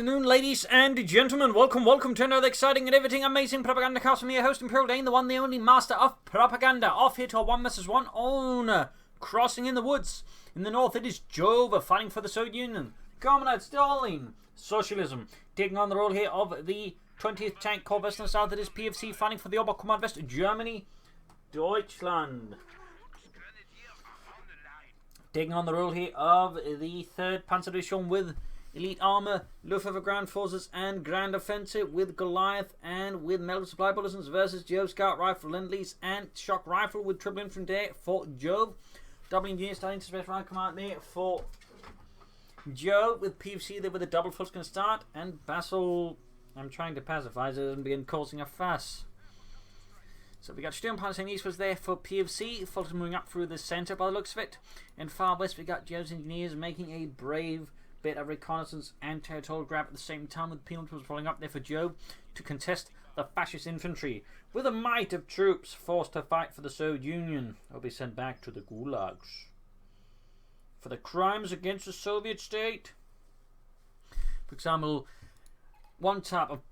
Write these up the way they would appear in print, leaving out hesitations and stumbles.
afternoon, ladies and gentlemen. Welcome to another exciting and everything amazing Propagandacast from your host, Imperial Dane, the one, the only master of propaganda. Off here to a 1 vs 1 owner. Crossing in the woods. In the north, it is Jove fighting for the Soviet Union. Comrade Stalin, socialism. Taking on the role here of the 20th Tank Corps West in the south, it is PFC fighting for the Oberkommand West, Germany, Deutschland. Taking on the role here of the 3rd Panzer Division with Elite Armour, Luftwaffe Ground Forces and Grand Offensive with Goliath and with Medical Supply Bulletins versus Jove Scout Rifle, Lend-Lease and Shock Rifle with Triple Infantry for Jove. Double Engineer starting to Special Rifle Command there for Jove with PFC there with a double full going to start and Basil, I'm trying to pacify so it doesn't begin causing a fuss. So we got Sturmpanzer saying eastwards there for PFC, Fulton moving up through the centre by the looks of it. And far west we got Jove's Engineers making a brave bit of reconnaissance and territorial grab at the same time, with penal troops rolling up there for Jove to contest the fascist infantry. With a might of troops forced to fight for the Soviet Union, they'll be sent back to the gulags for the crimes against the Soviet state. For example, one type of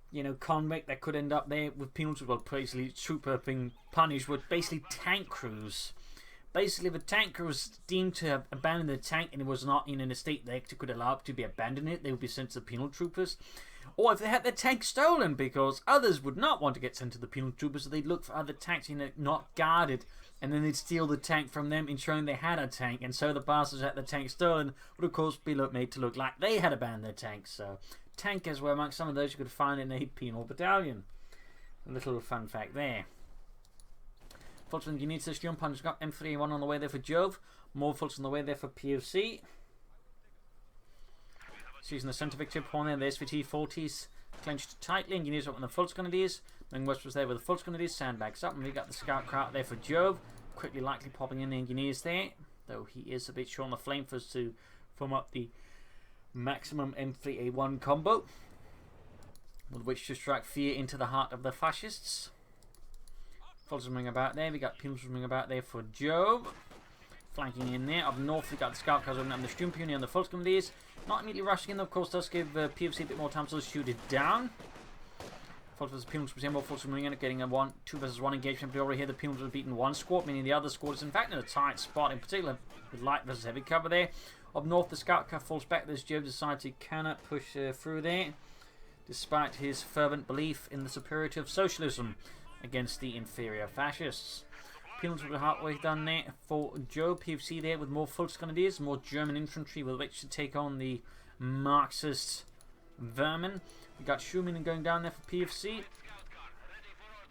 convict that could end up there with penal troops, well, basically trooper being punished, with basically tank crews. Basically, if a tanker was deemed to have abandoned the tank and it was not in a state they could allow it to be abandoned, they would be sent to the penal troopers. Or if they had their tank stolen, because others would not want to get sent to the penal troopers, so they'd look for other tanks not guarded, and then they'd steal the tank from them, ensuring they had a tank. And so the bastards that had the tank stolen would, of course, be made to look like they had abandoned their tank. So tankers were amongst some of those you could find in a penal battalion. A little fun fact there. Fulton, you need to jump on. Got M3A1 on the way there for Jove. More Fulton on the way there for PFC. So using the centre victory pawn there, the SVT-40s clenched tightly. Engineers up on the Fulton Grenadiers. Then West was there with the Fulton Grenadiers. Sandbags up. And we got the scout craft there for Jove. Quickly, likely popping in the engineers there. Though he is a bit short on the flamethrowers to form up the maximum M3A1 combo, with which to strike fear into the heart of the fascists. Fulton ring about there. We got Pills ring about there for Jove. Flanking in there. Up north, we got the scout cars opening up the Sturmpuni and the Fulton Grenadiers. Not immediately rushing in, though, of course, does give PFC a bit more time to shoot it down. Fulton's Pills resemble Fulton ring in, getting a 2 vs 1 engagement. But already here, the Pills have beaten one squad, meaning the other squad is in fact in a tight spot, in particular with light versus heavy cover there. Up north, the scout car falls back. This Jove decides he cannot push through there, despite his fervent belief in the superiority of socialism against the inferior fascists. Penalty with the halfway done there for Jove. PFC there with more Fulton Grenadiers, more German infantry with which to take on the Marxist vermin. We got Schumann going down there for PFC.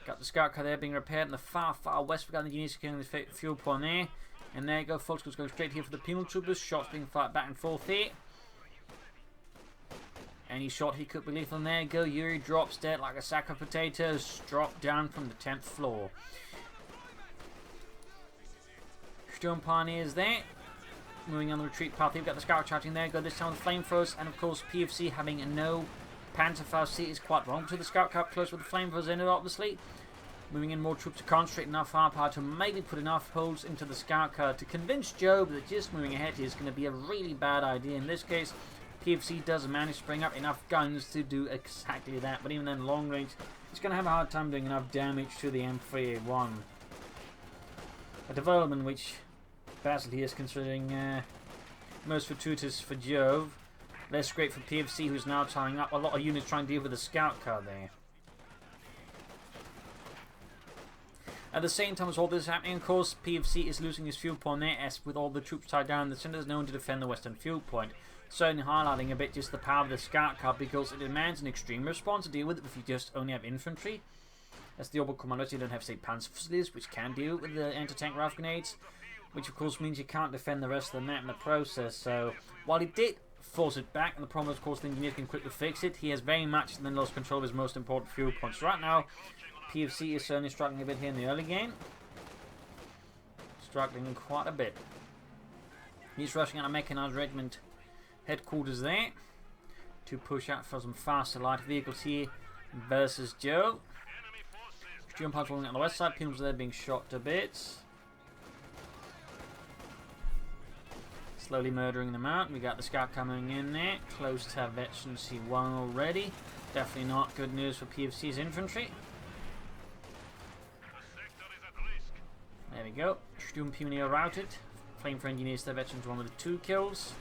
Got the scout car there being repaired in the far west. We got the engineers securing the fuel point there. And there you go, Fulton's going straight here for the penal troopers. Shots being fired back and forth here. Any shot he could be lethal. And there you go, Yuri drops dead like a sack of potatoes. Dropped down from the 10th floor. Sturm Pioneers there. Moving on the retreat path. We've got the scout charging there. Go this time with flamethrowers. And of course, PFC having no Panzerfaust is quite wrong to the scout car close with the flamethrowers in it, obviously. Moving in more troops to concentrate enough firepower to maybe put enough holes into the scout car to convince Jove that just moving ahead is going to be a really bad idea. In this case, PFC does manage to bring up enough guns to do exactly that, but even then, long range, it's going to have a hard time doing enough damage to the M3A1. A development which Basil here is considering most fortuitous for Jove. Less great for PFC, who's now tying up a lot of units trying to deal with the scout car there. At the same time as all this is happening, of course, PFC is losing his fuel point there, as with all the troops tied down, the centre is known to defend the western fuel point. Certainly highlighting a bit just the power of the scout car, because it demands an extreme response to deal with it if you just only have infantry. As the Oberkommanders, you don't have, say, Panzer facilities, which can deal with the anti-tank rifle grenades, which of course means you can't defend the rest of the map in the process. So, while he did force it back, and the problem is, of course, the engineers can quickly fix it, he has very much then lost control of his most important fuel points. Right now, PFC is certainly struggling a bit here in the early game. Struggling quite a bit. He's rushing out a mechanized regiment headquarters there to push out for some faster light vehicles here versus Joe. Sturm Punch rolling out on the west side. Pilms there being shot to bits. Slowly murdering them out. We got the scout coming in there. Close to veteran C1 already. Definitely not good news for PFC's infantry. There we go. Sturmpionier routed. Flame for engineers, their veterans one with the 2 kills.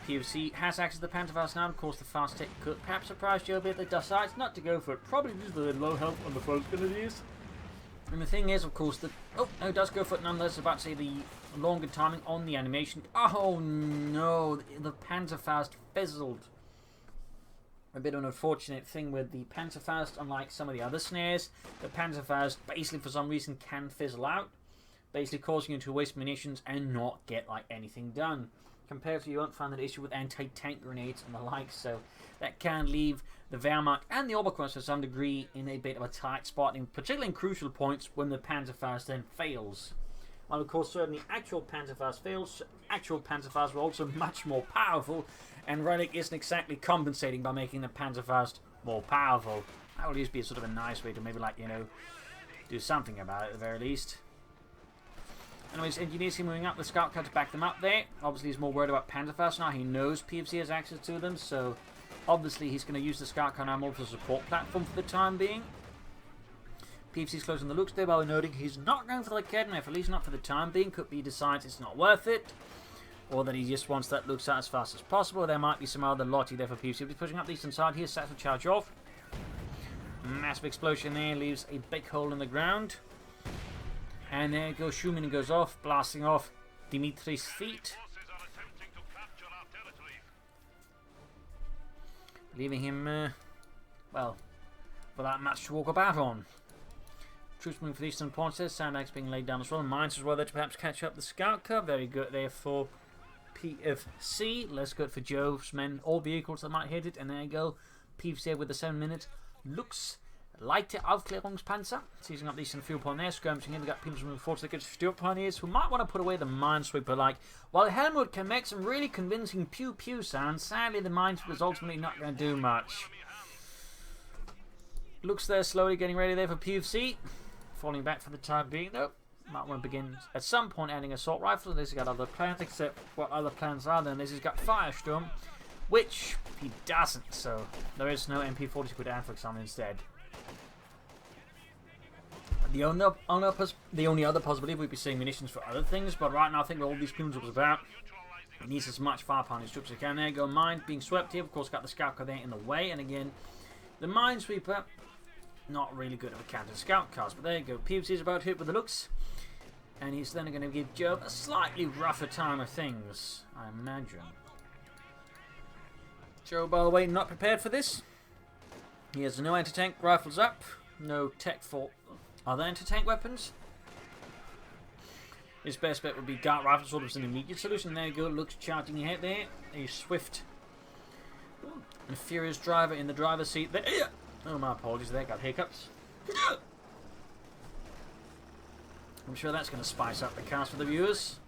PFC has access to the Panthers now. Of course, the fast tech could perhaps surprise Jove, but they decides not to go for it. Probably due to the low health on the front abilities. And the thing is, of course, that oh no, it does go for it nonetheless. About to say the longer timing on the animation. Oh no, the Panzerfaust fizzled. A bit of an unfortunate thing with the Panzerfaust, unlike some of the other snares. The Panzerfaust basically for some reason can fizzle out, basically causing you to waste munitions and not get like anything done. Compared to you won't find that issue with anti-tank grenades and the like, so that can leave the Wehrmacht and the Oberkreuz to some degree in a bit of a tight spot, particularly in crucial points when the Panzerfaust then fails. While of course certainly actual Panzerfaust fails, actual Panzerfaust were also much more powerful, and Relic isn't exactly compensating by making the Panzerfaust more powerful. That would just be sort of a nice way to maybe, like, you know, do something about it at the very least. Anyways, engineers keep moving up. The scout car to back them up there. Obviously, he's more worried about Panzerfaust now. He knows PFC has access to them, so obviously he's going to use the scout car now more for a support platform for the time being. PFC's closing the looks there by noting he's not going for the Kednev, at least not for the time being. Could be he decides it's not worth it, or that he just wants that looks out as fast as possible. There might be some other lottie there for PFC. He's pushing up the eastern side here. Sats will charge off. Massive explosion there, leaves a big hole in the ground. And there goes Schumann, goes off, blasting off Dimitri's feet. Leaving him, well, without much to walk about on. Troops moving for the eastern points there. Sandbags being laid down as well. Mines as well there to perhaps catch up the scout car. Very good there for PFC. Less good for Jove's men or vehicles that might hit it. And there you go. PFC with the 7 minutes. Looks Leichte Aufklärungspanzer. Seizing up the eastern fuel point there. Skirmishing in. We got people moving forward to the good Stuart pioneers who might want to put away the minesweeper. Like, while Helmut can make some really convincing pew pew sounds, sadly the minesweeper is ultimately not going to do much. Looks there slowly getting ready there for PFC. Falling back for the time being though. Might want to begin at some point adding assault rifles. This has got other plans, except what other plans are then. This has got Firestorm, which he doesn't, so there is no MP40 to put down for example instead. The only other possibility we'd be seeing munitions for other things, but right now I think all these plumes was about. He needs as much firepower on his troops as he can. There you go, mine being swept here. Of course, got the scout car there in the way, and again, the minesweeper, not really good at the counter scout cars, but there you go. PFC's about hit with the looks, and he's then going to give Jove a slightly rougher time of things, I imagine. Jove, by the way, not prepared for this. He has no anti-tank rifles up, no tech for other anti-tank weapons. His best bet would be dart rifle, sort of as an immediate solution. There you go, looks charging ahead there. A swift and furious driver in the driver's seat there. Oh, my apologies there, got hiccups. I'm sure that's going to spice up the cast for the viewers.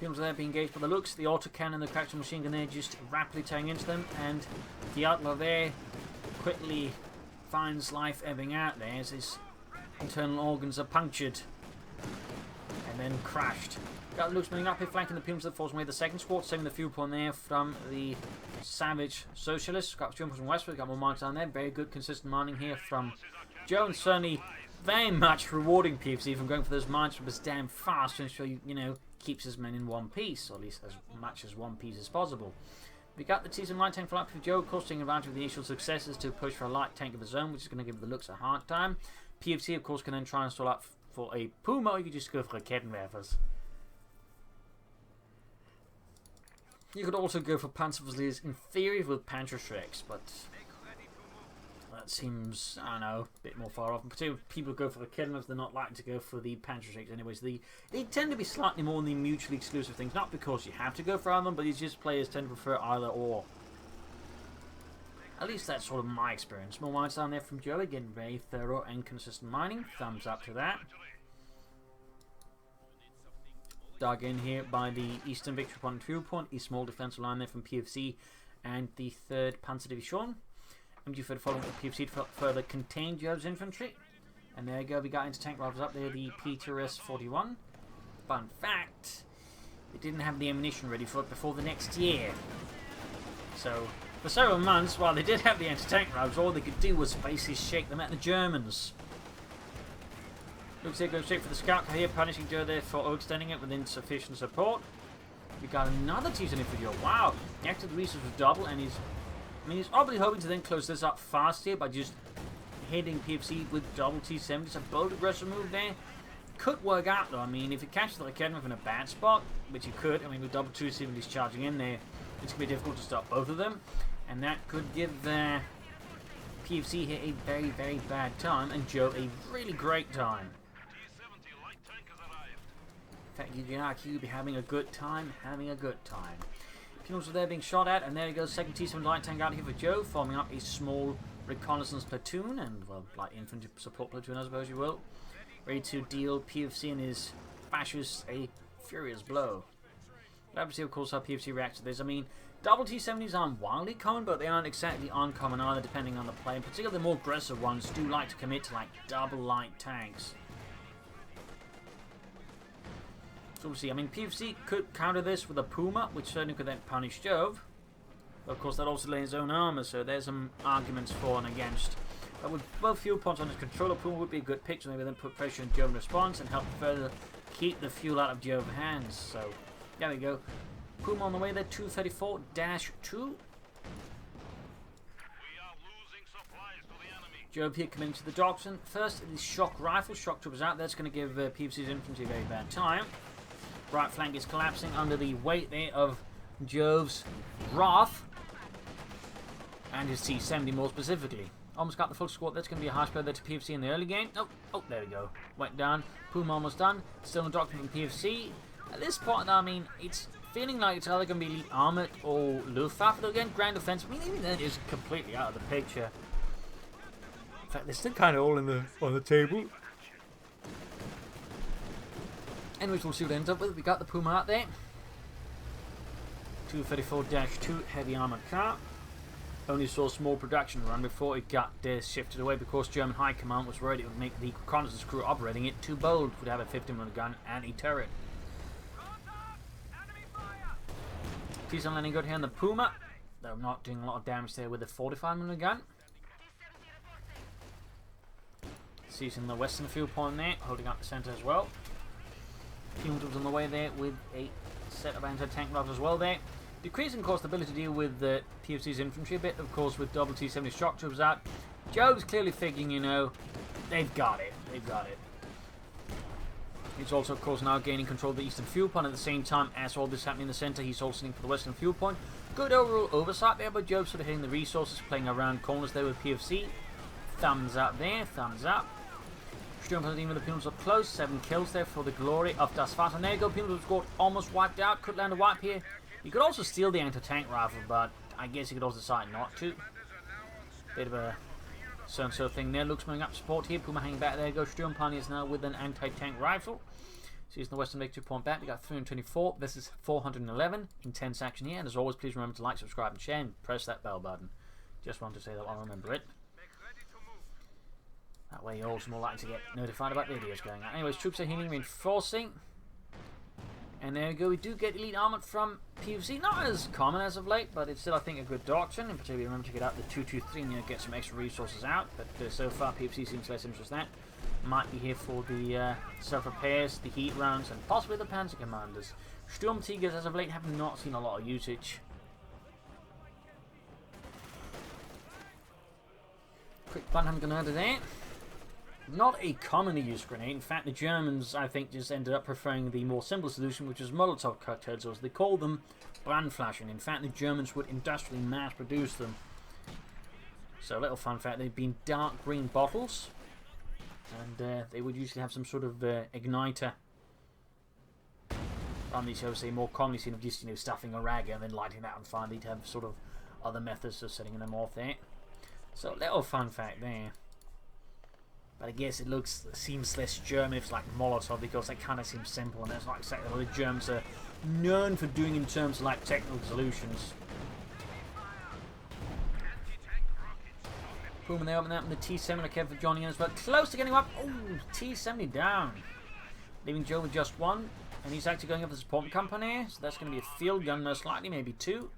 Films there being engaged by the looks. The autocannon, the cracked machine gun there just rapidly tearing into them, and the outlaw there quickly finds life ebbing out there as his internal organs are punctured and then crashed. Got looks moving up here, flanking the Pumas that falls away the second squad, saving the fuel point there from the savage socialists. Got jump from westward, got more mines down there. Very good consistent mining here from Jones, certainly very much rewarding PFC from going for those mines with damn fast to ensure you know keeps his men in one piece, or at least as much as one piece as possible. We got the T-7 light tank for up for Joe, of course taking advantage of the initial successes to push for a light tank of his own, which is going to give the looks a hard time. PFC of course can then try and stall up for a Puma, or you could just go for a Kettenwerfers. You could also go for Panzerfusiliers in theory with Panzerschrecks, but that seems, I don't know, a bit more far off. And particularly if people go for the Kettenwerfers, they're not likely to go for the Panzerschrecks anyways. They tend to be slightly more in the mutually exclusive things, not because you have to go for them, but it's just players tend to prefer either or. At least that's sort of my experience. More mines down there from Joe, again very thorough and consistent mining. Thumbs up to that. Dug in here by the Eastern Victory Point and Fuel Point, a small defensive line there from PFC and the 3rd Panzer Division. MG further following up PFC to further contain Jove's infantry. And there you go, we got anti-tank rifles up there, the PTRS-41. Fun fact, they didn't have the ammunition ready for it before the next year. So, for several months, while they did have the anti-tank rifles, all they could do was basically shake them at the Germans. Looks like they're going straight for the scout here, punishing Joe there for overextending it with insufficient support. We got another T-70 for Joe. Wow, the active resource was double, and he's obviously hoping to then close this up fast here by just hitting PFC with double T-70s. A bold aggressive move there. Could work out though. I mean, if it catches the Academy in a bad spot, which it could, I mean, with double T-70s charging in there, it's going to be difficult to stop both of them. And that could give PFC here a very, very bad time, and Joe a really great time. In fact, you'll be having a good time, Funerals are there being shot at, and there he goes, second T-70 light tank out here for Joe, forming up a small reconnaissance platoon, and, well, light infantry support platoon, I suppose you will. Ready to deal PFC and his fascists a furious blow. We'll have to see, of course, how PFC reacts to this. I mean, double T-70s aren't wildly common, but they aren't exactly uncommon either, depending on the play. In particular, the more aggressive ones do like to commit to, like, double light tanks. So we'll see. I mean, PFC could counter this with a Puma, which certainly could then punish Jove. But of course, that also lays his own armor, so there's some arguments for and against. But with both fuel points on his controller, Puma would be a good pick, so maybe then put pressure on Jove in response and help further keep the fuel out of Jove's hands. So, there we go. Puma on the way there, 234-2. Jove here coming to the doctrine. First, the shock rifle. Shock troopers out. That's going to give PFC's infantry a very bad time. Right flank is collapsing under the weight there of Jove's wrath. And his T-70 more specifically. Almost got the full squad. That's going to be a harsh blow there to PFC in the early game. Oh, there we go. Went down. Puma almost done. Still in doctrine from PFC. At this point, I mean, it's feeling like it's either going to be elite armored or Luftwaffe. Though again, ground defense. I mean, even then, is completely out of the picture. In fact, they're still kind of all on the table. Anyways, we'll see what it ends up with. We got the Puma out there. 234-2 heavy armored car. Only saw a small production run before it got shifted away because German High Command was worried it would make the reconnaissance crew operating it too bold. Would have a 50mm gun and a turret. T-70 landing good here on the Puma. Though not doing a lot of damage there with the 45mm gun. Seizing the western field point there, holding up the centre as well. Funerals on the way there with a set of anti-tank rifles as well there. Decreasing, of course, the ability to deal with the PFC's infantry a bit, of course, with double T-70 shock troops out. Jove's clearly thinking, you know, they've got it. He's also, of course, now gaining control of the eastern fuel point at the same time as all this happening in the centre. He's also looking for the western fuel point. Good overall oversight there, but Jove sort of hitting the resources, playing around corners there with PFC. Thumbs up there, thumbs up. Sturm with the Penals up close, 7 kills there for the glory of Das Vater. And there you go, Penals scored, almost wiped out, could land a wipe here. You could also steal the anti-tank rifle, but I guess you could also decide not to. Bit of a certain sort of thing there. Looks moving up support here, Puma hanging back, there you go. Sturm is now with an anti-tank rifle. Sees the western victory point back, we got 324, this is 411, intense action here. And as always, please remember to like, subscribe and share, and press that bell button. Just want to say that I'll remember it. That way you're also more likely to get notified about videos going on. Anyways, troops are healing, reinforcing. And there we go, we do get elite armor from PFC. Not as common as of late, but it's still, I think, a good doctrine. In particular, remember to get out the 223 and get some extra resources out. But so far, PFC seems less interested in that. Might be here for the self-repairs, the heat rounds, and possibly the Panzer commanders. Sturm Tigers, as of late, have not seen a lot of usage. Quick Bunham grenade there. Not a commonly used grenade. In fact, the Germans, I think, just ended up preferring the more simple solution, which is Molotov cocktails, or as they call them, Brandflaschen. In fact, the Germans would industrially mass produce them. So, a little fun fact, they've been dark green bottles, and they would usually have some sort of igniter on these, I would say, more commonly seen of just, you know, stuffing a rag and then lighting that on fire. They'd have sort of other methods of setting them off there. So, a little fun fact there. But I guess it seems less German if it's like Molotov, because that kind of seems simple, and that's not exactly what the Germans are known for doing in terms of like technical solutions. Boom, and they open that with the T-70. Okay, for joining in as well. Close to getting up. Oh, T-70 down. Leaving Joe with just one. And he's actually going up the support company, so that's going to be a field gun most likely, maybe 2.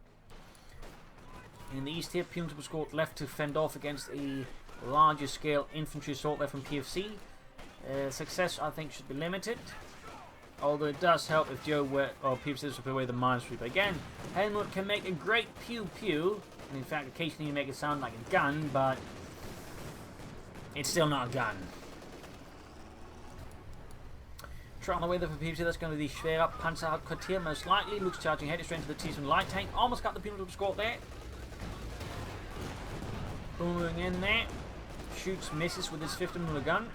In the east here, Punitive was caught left to fend off against a larger scale infantry assault there from PFC. Success, I think, should be limited. Although it does help if Jove or PFC does put away the mine sweeper. Again, Helmut can make a great pew-pew. And in fact, occasionally you make it sound like a gun, but it's still not a gun. Try on the way there for PFC, that's going to be the Schwer Panzerhauptquartier, most likely. Looks charging headed straight into the T-7 light tank. Almost got the Punitive squad there. Booming in there. Shoots, misses with his 50mm gun.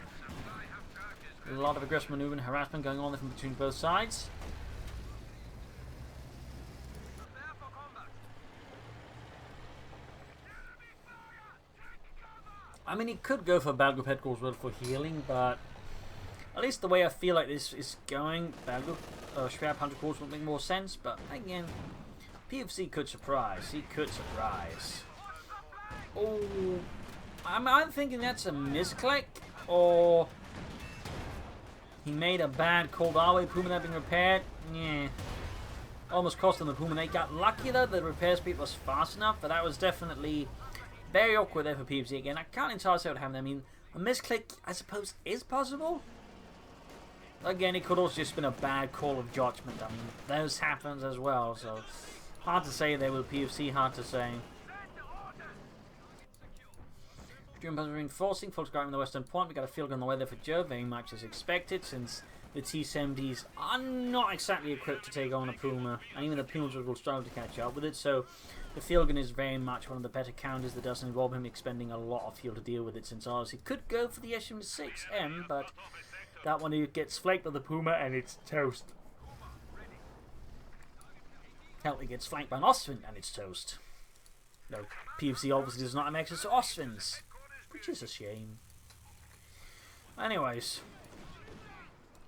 A lot of aggressive maneuver and harassment going on there from between both sides. I mean, he could go for Battle Group Headquarters for healing, but at least the way I feel like this is going, Battle Group Schwer Panzer Corps would make more sense, but again, PFC could surprise. He could surprise. Oh, I'm thinking that's a misclick, or he made a bad cold R-way Puma that had been repaired. Yeah. Almost cost him the Puma. They got lucky though, the repair speed was fast enough, but that was definitely very awkward there for PFC again. I can't entirely say what happened. I mean, a misclick, I suppose, is possible. Again, it could also just been a bad call of judgment. I mean, those happens as well, so hard to say there with PFC, hard to say. Reinforcing, folks going on the western point. We got a field gun on the way there for Jove, very much as expected, since the T-70s are not exactly equipped to take on a Puma, and even the Pumas will struggle to catch up with it. So the field gun is very much one of the better counters that doesn't involve him expending a lot of fuel to deal with it, since obviously he could go for the SM-6M, but that one he gets flaked by the Puma and it's toast. Hell, he gets flanked by an Ostwind and it's toast. No, PFC obviously does not have access to Ostwinds, which is a shame. Anyways,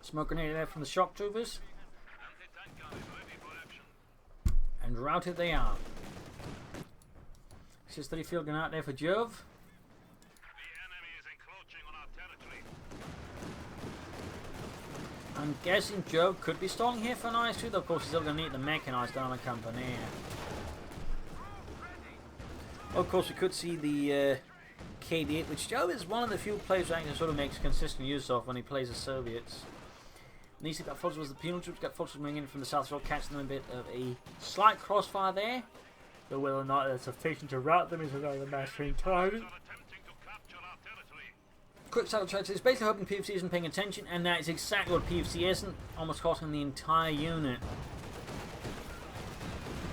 smoke grenade there from the shock troopers, and routed they are. Sister field gun out there for Jove. I'm guessing Jove could be stalling here for an IS-2, though of course he's still going to need the mechanised armor company. Of course, we could see the KD8, which Jove is one of the few players that sort of makes consistent use of when he plays the Soviets. Needs to got Fulton was the penal troops, got Fulton coming in from the south shore, catching them a bit of a slight crossfire there. But whether or not it's sufficient to rout them is another matter entirely. Quick saddle check, he's basically hoping PFC isn't paying attention, and that is exactly what PFC isn't, almost costing the entire unit.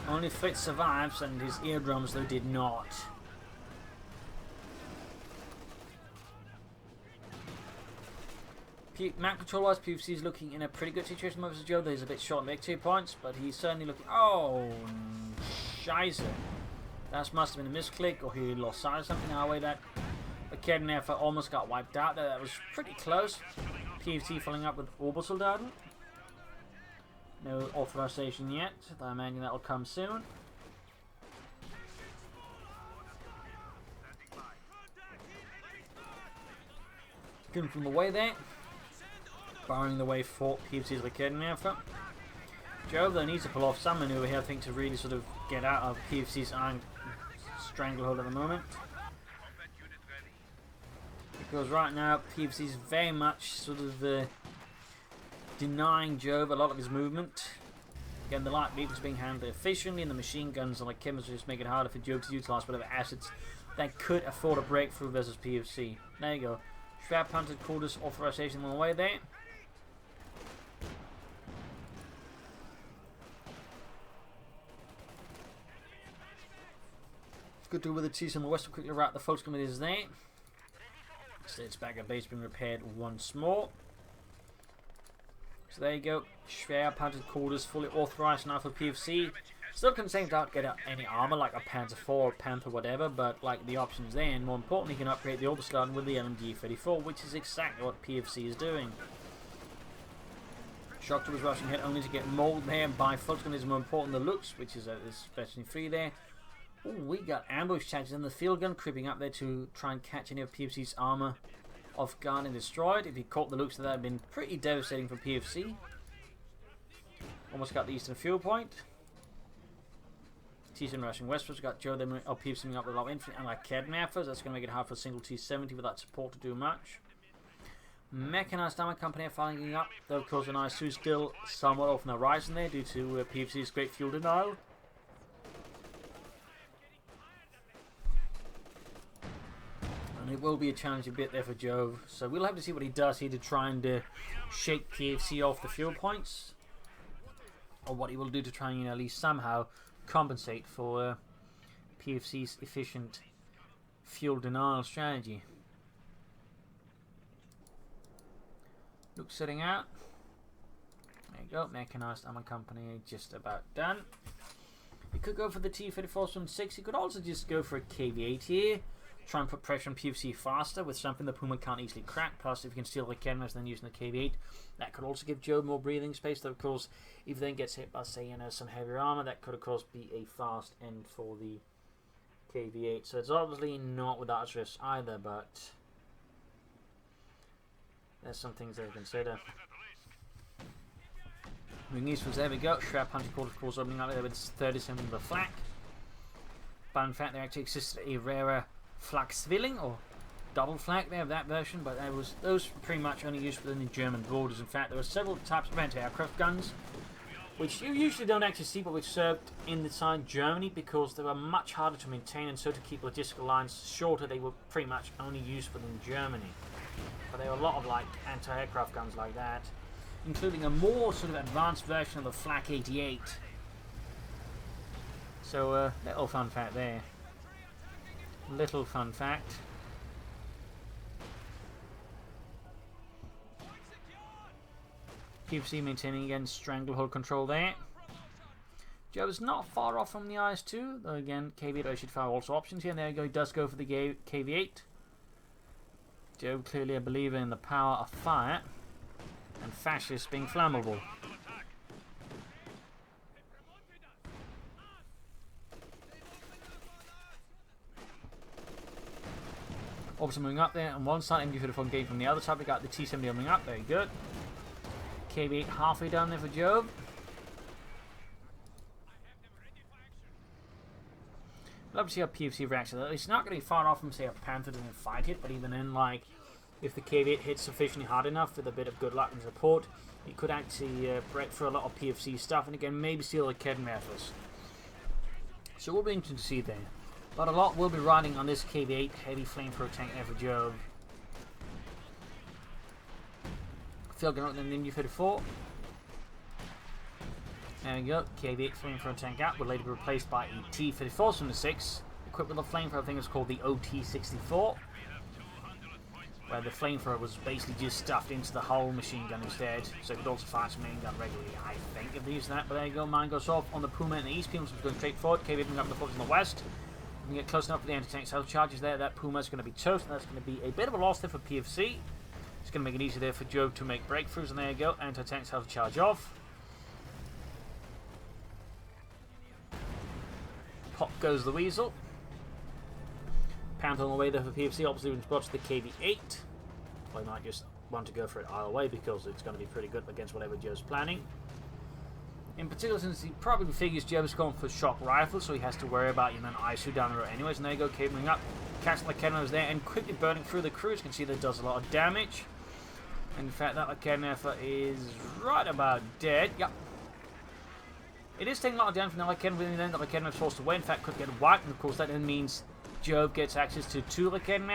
Only Fritz survives, and his eardrums, though, did not. Map control-wise, PFC is looking in a pretty good situation versus Joe. He's a bit short on victory points, but he's certainly looking... Oh, scheiße. That must have been a misclick, or he lost sight or something. Our way that the Kerneffer almost got wiped out there. That was pretty close. PFC following up with Obersoldaten. No authorization yet. I imagine that will come soon. Coming from the way there. Barring the way for PFC's Raketen. Jove though needs to pull off some maneuver here, I think, to really sort of get out of PFC's iron stranglehold at the moment. Because right now PFC is very much sort of denying Jove a lot of his movement. Again, the light vehicles being handled efficiently, and the machine guns and like chemistry just make it harder for Jove to utilize whatever assets that could afford a breakthrough versus PFC. There you go. Schwer Panzer quarters authorization on the way there. Good to do with the T on the west. Will quickly route the folks coming is there. States back at base being repaired once more. So there you go. Schwer Panzer quarters fully authorized now for PFC. Still can seem to get any armor like a Panzer IV or Panther whatever, but like the options there, and more importantly, you can upgrade the Obersoldaten with the LMG-34, which is exactly what PFC is doing. Shock was rushing ahead only to get mauled there by Fulton is more important than the looks, which is especially free there. Ooh, we got ambush charges and the field gun creeping up there to try and catch any of PFC's armor off guard and destroyed. If he caught the looks, that would have been pretty devastating for PFC. Almost got the eastern fuel point. T-7 rushing westwards. Got Jove then PFCing up with a lot of infantry and like Kidnappers. That's going to make it hard for a single T-70 without support to do much. Mechanized Armour Company are firing up, though of course the IS-2 is still somewhat off on the horizon there due to PFC's great fuel denial. And it will be a challenging bit there for Jove, so we'll have to see what he does here to try and shake PFC off the fuel points, or what he will do to try and at least somehow compensate for PFC's efficient fuel denial strategy. Luke setting out. There you go. Mechanized Armour Company just about done. You could go for the T-34-6. You could also just go for a KV-8 here. Try and put pressure on PFC faster with something the Puma can't easily crack. Plus, if you can steal the cameras, then using the KV-8, that could also give Jove more breathing space. Though, of course, if he then gets hit by, say, some heavier armor, that could, of course, be a fast end for the KV-8. So it's obviously not without its risks either, but there's some things to consider. Moving eastwards, there we go. Shrap Hunter Court, of course, opening up there with 37 of the flak. But in fact, there actually existed a rarer flak Zwilling, or double flak there of that version, but those were pretty much only used within the German borders. In fact, there were several types of anti-aircraft guns, which you usually don't actually see, but which served inside Germany because they were much harder to maintain, and so to keep logistical lines shorter, they were pretty much only used within Germany. But there were a lot of like anti-aircraft guns like that, including a more sort of advanced version of the Flak 88. So little fun fact there. Little fun fact. PFC maintaining again stranglehold control there. Joe is not far off from the IS-2, though again KV-8 should fire also options here. And there you go, he does go for the KV-8. Joe clearly a believer in the power of fire and fascists being flammable. Obviously moving up there on one side, MG-34 game from the other side. We got the T-70 coming up, very good. KV-8 halfway down there for Jove. Love to see how PFC reacts. It's not going to be far off from, say, a Panther doesn't fight it, but even then, like, if the KV-8 hits sufficiently hard enough with a bit of good luck and support, it could actually break through a lot of PFC stuff, and again, maybe steal the Kedden rifles. So we'll be interested to see there. But a lot will be riding on this KV-8 heavy flamethrower tank there for Jove. Phil going out in the MG-34. There we go, KV-8 flamethrower tank out will later be replaced by a T-34-6, equipped with a flamethrower, I think it's called the OT-64, where the flamethrower was basically just stuffed into the whole machine gun instead, so it could also fire some main gun regularly, I think, if they use that. But there you go, mine goes off on the Puma in the east, Puma's going straight forward, KV-8 moving up the forces in the west. We can get close enough to the anti-tank cell charges there, that Puma's going to be toast, and that's going to be a bit of a loss there for PFC. It's going to make it easier there for Jove to make breakthroughs, and there you go, anti-tank cell charge off. Pop goes the weasel. Panther on the way there for PFC, obviously when spots the KV-8. Well, he might just want to go for it either way because it's going to be pretty good against whatever Joe's planning. In particular, since he probably figures Joe's going for shock rifles, so he has to worry about, an ISU down the road anyways. And there you go, cabling up. Catching the cannon there and quickly burning through the crews. You can see that does a lot of damage. In fact, that cannon is right about dead. Yep. It is taking a lot of damage from the cannon, but then the cannon is forced away. In fact, could get wiped, and of course that then means Jove gets access to 2 cannon,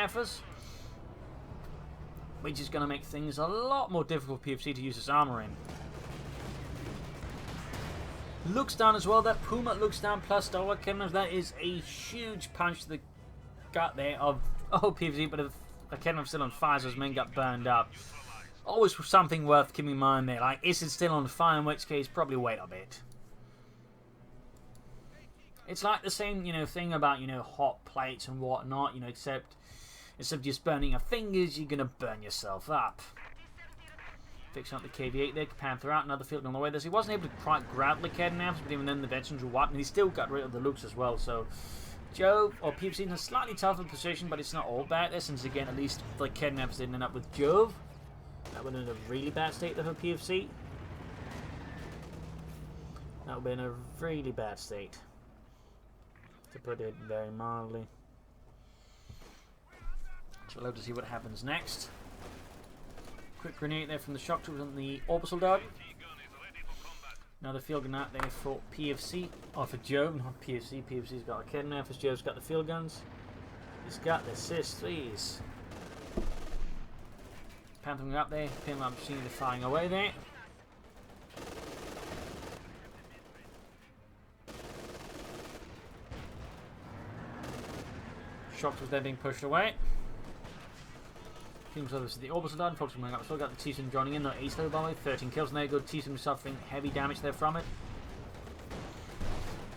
which is going to make things a lot more difficult for PFC to use his armor in. Looks down as well. That Puma looks down plus dollar cannons. That is a huge punch to the gut there of PFC. But if a cannon was still on fire, so his men got burned up. Always something worth keeping in mind there. Like, is it still on fire? In which case, probably wait a bit. It's like the same, thing about, hot plates and whatnot, except instead of just burning your fingers, you're gonna burn yourself up. Fixing up the KV-8 there, Panther out, another field on the way there. So he wasn't able to quite grab the Kedden, but even then the veterans were wiped, and he still got rid of the Lukes as well. So Jove, or PFC, in a slightly tougher position, but it's not all bad there, since again, at least the Kedden didn't end up with Jove. That would have been a really bad state there for PFC. That would be in a really bad state, to put it very mildly. So we'll have to see what happens next. Quick grenade there from the shock troopers on the orbital dart. Another field gun out there for PFC, or for Jove, not PFC. PFC's got a cannon now, for Jove's got the field guns. He's got the SIS-3s. Panther up there, pin up, seeing the firing away there. Shock was then being pushed away. Teams obviously the orbital done, folks coming up. Still got the T-Sim joining in, not ace though by the way, 13 kills, and there you go. T-Sim suffering heavy damage there from it.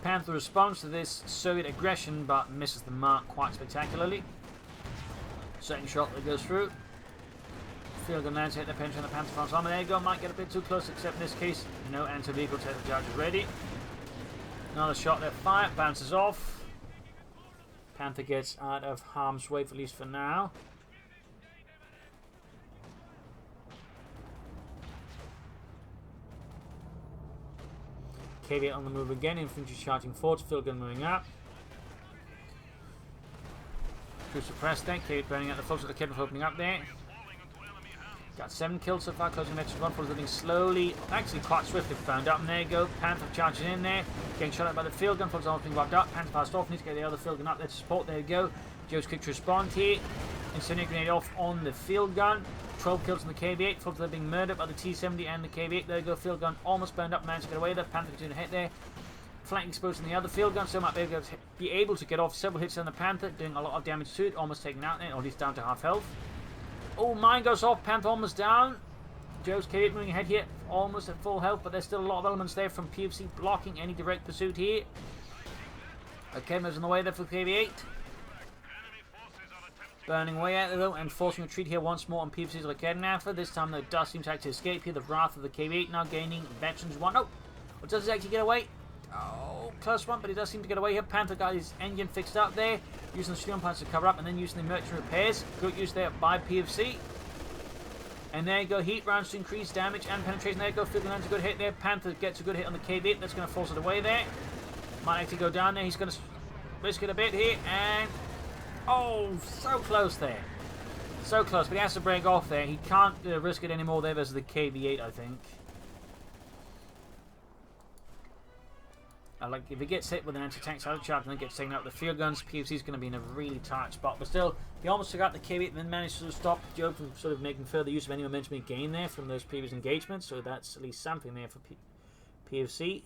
Panther responds to this Soviet aggression but misses the mark quite spectacularly. Second shot that goes through. Field gun lands, hit the pinch on the Panther front armor. There you go, might get a bit too close, except in this case, no anti-vehicle test charge is ready. Another shot there, fire, bounces off. Panther gets out of harm's way, at least for now. KV on the move again, infantry charging forwards, field gun moving up. Crew suppressed there, KV burning out the folks of the kidnap opening up there. Got 7 kills so far, closing the next one, for living slowly, actually quite swiftly found up, and there you go. Panther charging in there, getting shot at by the field gun, folks almost being wiped up. Panther passed off, needs to get the other field gun up there to support, there you go. Joe's quick to respond here, incendiary grenade off on the field gun. 12 kills on the KV-8, folks are being murdered by the T-70 and the KV-8. There you go, field gun almost burned up, managed to get away there. Panther continuing to hit there. Flank exposed on the other field gun, so might be able to get off several hits on the Panther, doing a lot of damage to it, almost taken out there, or at least down to half health. Oh, mine goes off, Panther almost down. Joe's KV-8 moving ahead here, almost at full health, but there's still a lot of elements there from PFC blocking any direct pursuit here. Okay, moves on the way there for KV-8. Burning away out there though, and forcing retreat here once more on PFC's Propagandacaster. This time though, does seem to actually escape here. The wrath of the KV-8 now gaining veterans 1. Oh, or does he actually get away? Oh, close one, but he does seem to get away here. Panther got his engine fixed up there, using the steel pants to cover up, and then using the merchant repairs. Good use there by PFC. And there you go, heat rounds to increase damage and penetration. There you go, field lands a good hit there. Panther gets a good hit on the KV-8. That's going to force it away there. Might actually go down there. He's going to risk it a bit here, and oh, so close there. So close, but he has to break off there. He can't risk it anymore there versus the KV-8, I think. Like, if he gets hit with an anti-tank side charge and then gets taken out with the field guns, PFC is going to be in a really tight spot. But still, he almost took out the KV-8 and then managed to stop Jove from sort of making further use of any momentum he gained there from those previous engagements. So that's at least something there for PFC.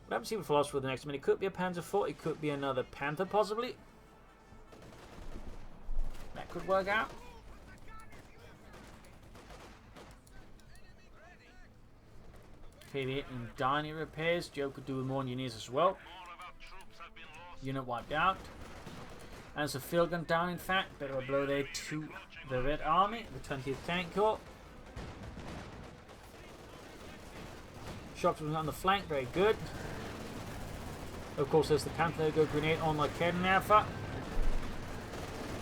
We'll have to see what Philosopher for the next minute. It could be a Panzer IV, it could be another Panther possibly. That could work out. KV-8 and Dyney repairs. Joe could do with more engineers as well. Unit wiped out. And it's a field gun down, in fact. Bit of a blow there to the Red Army, the 20th Tank Corps. Shots on the flank, very good. Of course, there's the Panther. Go grenade on the cannon alpha.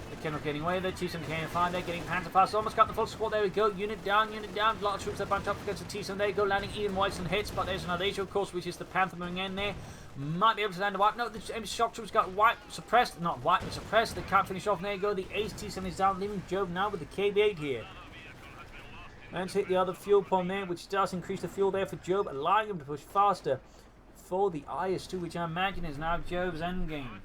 The cannon getting away there. T-Sim cannon fire there, getting Panther past. Almost got the full squad. There we go. Unit down, unit down. A lot of troops that bunched up against the T-Sim. There you go, landing even whites and hits. But there's another issue, of course, which is the Panther moving in there. Might be able to land a wipe. No, the shock troops got wiped, suppressed. Not wiped, but suppressed. They can't finish off. And there you go. The ace T-Sim is down, leaving Jove now with the KV-8 here. And to hit the other fuel pond there, which does increase the fuel there for Jove, allowing him to push faster for the IS-2, which I imagine is now Jove's endgame.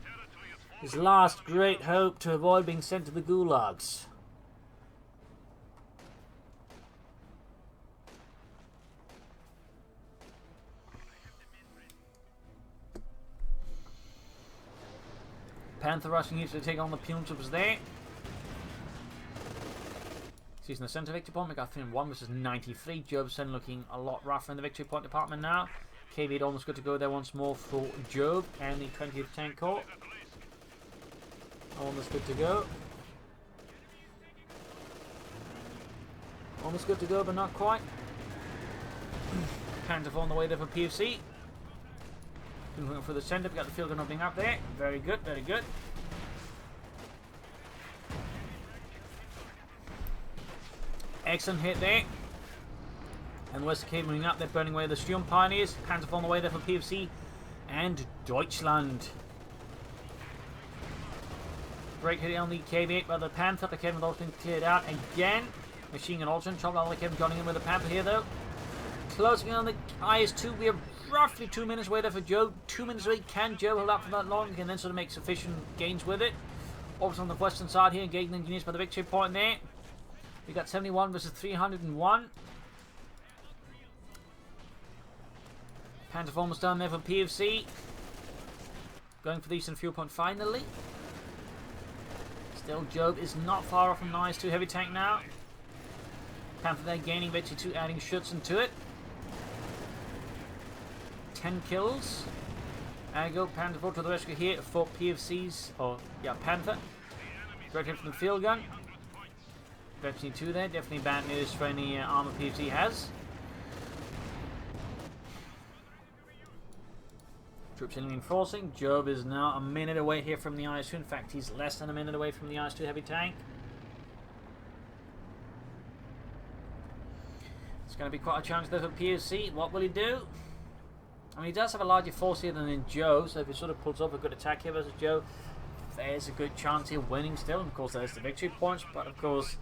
His last great hope to avoid being sent to the gulags. Panther rushing here to take on the Pune troops there. Seizing the centre victory point, we got 3-1 versus 93. Joveson looking a lot rougher in the victory point department now. KV-8 almost good to go there once more for Jove and the 20th Tank Corps. Almost good to go. Almost good to go, but not quite. Panther on the way there for PFC. Looking for the centre, we got the field gun opening up there. Very good, very good. Excellent hit there. And the West Arcade moving up, they're burning away the Sturm Pioneers. Panzer on the way there for PFC and Deutschland. Break hitting on the KB8 by the Panther. The Kevin also been cleared out again. Machine Gun Olsen, chop down the Kevin joining in with the Panther here though. Closing in on the IS-2. We are roughly 2 minutes away there for Jove. 2 minutes away. Can Jove hold out for that long? He can then sort of make sufficient gains with it. Also on the western side here, engaging the engineers by the victory point there. We got 71 versus 301. Panther almost down there for PFC. Going for the eastern fuel point finally. Still, Jove is not far off from the IS-2 heavy tank now. Panther there gaining victory 2, adding Schutzen to it. 10 kills. There you go, Panther to the rescue here for PFC's, Panther. Directly from the field gun. Victory 2 there, definitely bad news for any armor PFC has. Troops in reinforcing. Jove is now a minute away here from the IS-2. In fact, he's less than a minute away from the IS-2 heavy tank. It's going to be quite a challenge there for PFC. What will he do? I mean, he does have a larger force here than in Jove, so if he sort of pulls off a good attack here versus Jove, there's a good chance here winning still. And of course, there's the victory points. But of course,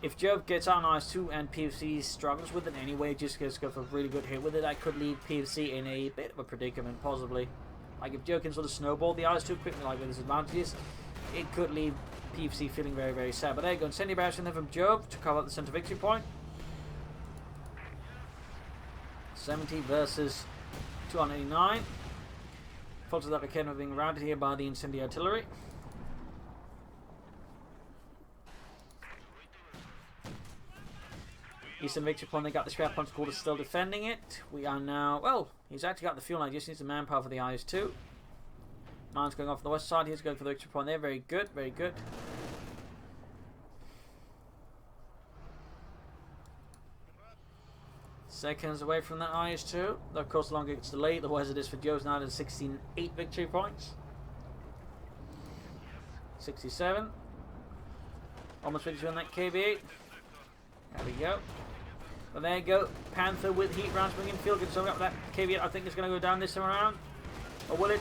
if Jove gets out on IS-2 and PFC struggles with it anyway, just gets go for a really good hit with it, that could leave PFC in a bit of a predicament, possibly. Like if Jove can sort of snowball the IS-2 quickly, like with his advantages, it could leave PFC feeling very, very sad. But there you go, incendiary barrage in there from Jove to cover up the center victory point. 70 versus 289. Faults of that became being routed here by the incendiary artillery. Eastern victory point, they got the spare punch quarter still defending it. We are now, well, he's actually got the fuel line, just needs the manpower for the IS-2. Mine's going off the west side, he's going for the victory point there, very good, very good. Seconds away from that IS-2. Of course, the longer it's delayed, the worse it is for Joe's now at 16-8 victory points. 67. Almost victory on that KB8. There we go. But there you go. Panther with heat rounds bringing field good. So up that KB8 I think is going to go down this time around. Or will it?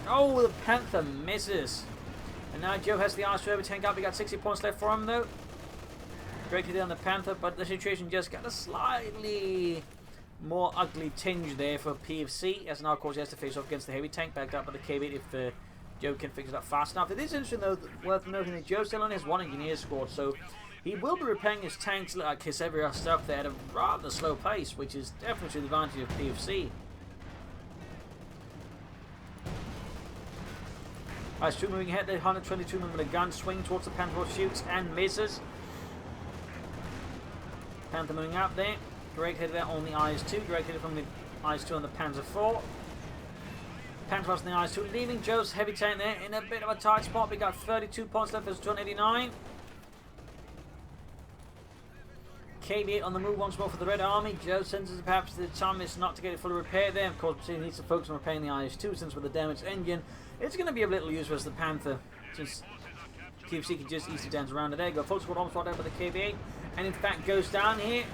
Oh, the Panther misses. And now Joe has the IS-2 heavy tank up. We got 60 points left for him though. Directly down the Panther, but the situation just got a slightly more ugly tinge there for PFC, as now of course he has to face off against the heavy tank backed up by the KB8 if Joe can fix it up fast enough. It is interesting though, worth noting that Joe still only has one engineer squad, so he will be repairing his tanks like his every other stuff there at a rather slow pace, which is definitely to the advantage of PFC. IS-2 moving ahead, the 122 with a gun swing towards the Panther, shoots and misses. Panther moving up there, direct hit there on the IS-2, direct hit from the IS-2 on the Panzer 4. Panther on the IS-2, leaving Joe's heavy tank there in a bit of a tight spot. We got 32 points left as 289. KB8 on the move once more for the Red Army. Joe senses perhaps the time is not to get it fully repaired there. Of course, he needs to focus on repairing the IS-2 since with the damaged engine, it's going to be of little use versus the Panther, since PFC can just easily dance around it. There you go, full squad almost right over the KB8. And in fact goes down here.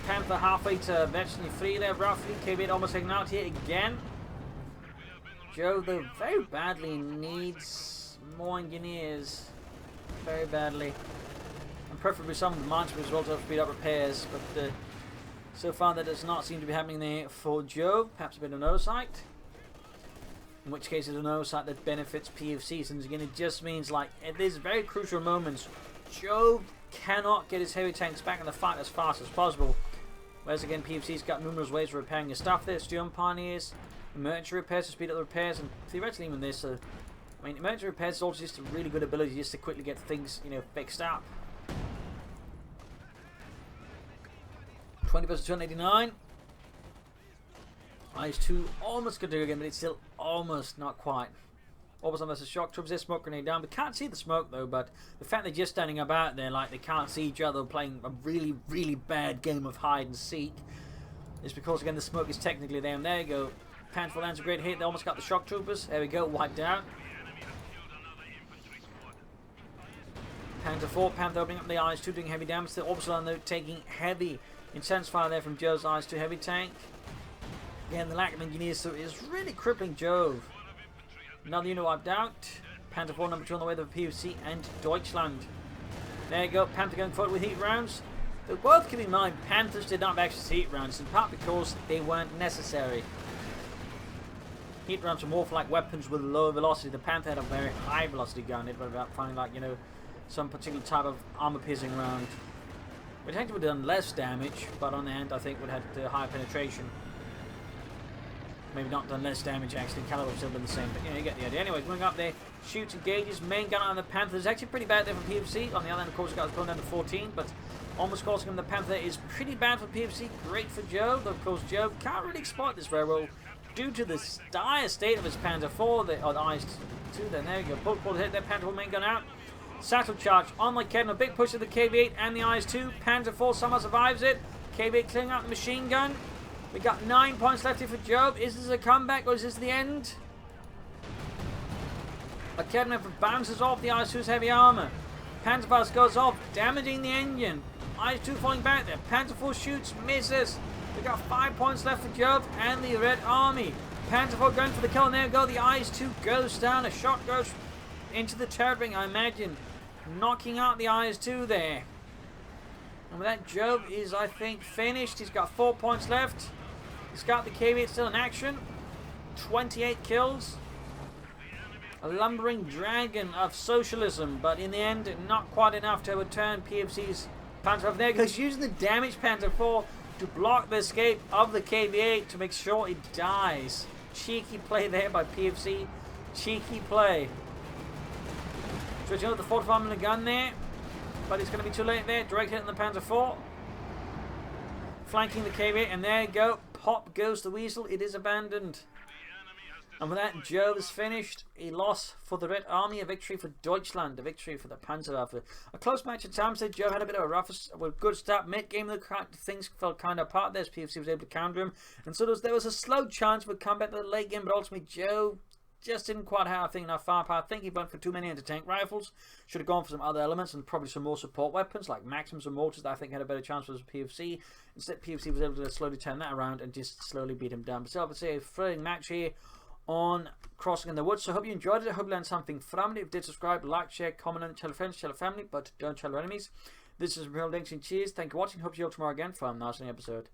Panther halfway to virtually free there roughly. KB8 almost taken out here again. Joe though very badly needs more engineers. Very badly. And preferably some of the mines as well to speed up repairs. But so far that does not seem to be happening there for Joe. Perhaps a bit of an oversight. In which case it's an oversight that benefits PFC, since again it just means like at these very crucial moments Joe cannot get his heavy tanks back in the fight as fast as possible. Whereas again PFC's got numerous ways of repairing his stuff there. Sturm Pioneers, emergency repairs to speed up the repairs, and theoretically even this. I mean, emergency repairs is also just a really good ability just to quickly get things, you know, fixed up. 20 versus 289. IS-2 almost could do it again, but it's still almost not quite. Almost on versus shock troops. There's smoke grenade down. We can't see the smoke though, but the fact they're just standing about there like they can't see each other playing a really, really bad game of hide and seek is because again the smoke is technically there. And there you go. Panther lands a great hit. They almost got the shock troopers. There we go, wiped out. Panther 4, Panther opening up the IS-2, doing heavy damage. They're also on though taking heavy intense fire there from Jove's IS-2 heavy tank. Again, the lack of engineers so is really crippling Jove. Another unit wiped out. Panther 4 number 2 on the way to the PFC and Deutschland. There you go, Panther going forward with heat rounds. Though both keep in mind, Panthers did not have access to heat rounds, in part because they weren't necessary. Heat rounds are more for like weapons with low velocity. The Panther had a very high velocity gun. It was about finding like, you know, some particular type of armor piercing round. Which actually would have done less damage, but on the end I think would have had higher penetration. Maybe not done less damage actually, caliber would still been the same, but you know, you get the idea. Anyways, going up there, shoots, engages, main gun on the Panther is actually pretty bad there for PFC. On the other end, of course, the guy's going down to 14, but almost costing him. The Panther is pretty bad for PFC, great for Jove. Of course, Jove can't really exploit this very well due to the dire state of his Panther 4, the IS-2, then there you go, bullet ball hit, their Panther 4 main gun out. Satchel charge on like Kevin, a big push of the KV-8 and the IS-2. Panther 4 somehow survives it. KV-8 clearing out the machine gun. We got 9 points left here for Jove. Is this a comeback or is this the end? A Kevin bounces off the IS-2's heavy armor. Panther Fast goes off, damaging the engine. IS-2 falling back there. Panther 4 shoots, misses. We got 5 points left for Jove and the Red Army. Panther 4 going for the kill, and there we go. The IS-2 goes down. A shot goes into the turret ring, I imagine, knocking out the IS-2 there. And with that, Jove is, I think, finished. He's got 4 points left. He's got the KV-8 still in action. 28 kills. A lumbering dragon of socialism, but in the end, not quite enough to overturn PFC's Panther 4. There goes using the damage Panther 4 to block the escape of the KV-8 to make sure it dies. Cheeky play there by PFC. Cheeky play. Switching out the 45 mm gun there, but it's going to be too late there. Direct hit on the Panther 4. Flanking the KV-8, and there you go. Pop goes the weasel. It is abandoned. And with that, Jove is finished. A loss for the Red Army, a victory for Deutschland, a victory for the Panzerwaffe. A close match at times. Jove had a bit of a rough, good start. Mid-game, things fell kind of apart there. PFC was able to counter him. And so there was a slow chance for comeback to the late game, but ultimately Jove just didn't quite have, I think, enough firepower. I think he went for too many anti-tank rifles. Should have gone for some other elements and probably some more support weapons like Maxims and Mortars that I think had a better chance for his PFC. Instead, PFC was able to slowly turn that around and just slowly beat him down. But still, I would say a thrilling match here on Crossing in the Woods. So I hope you enjoyed it. I hope you learned something from it. If you did, subscribe, like, share, comment, and tell your friends, tell your family, but don't tell your enemies. This is Real Links and Cheers. Thank you for watching. Hope you see you all tomorrow again for another episode.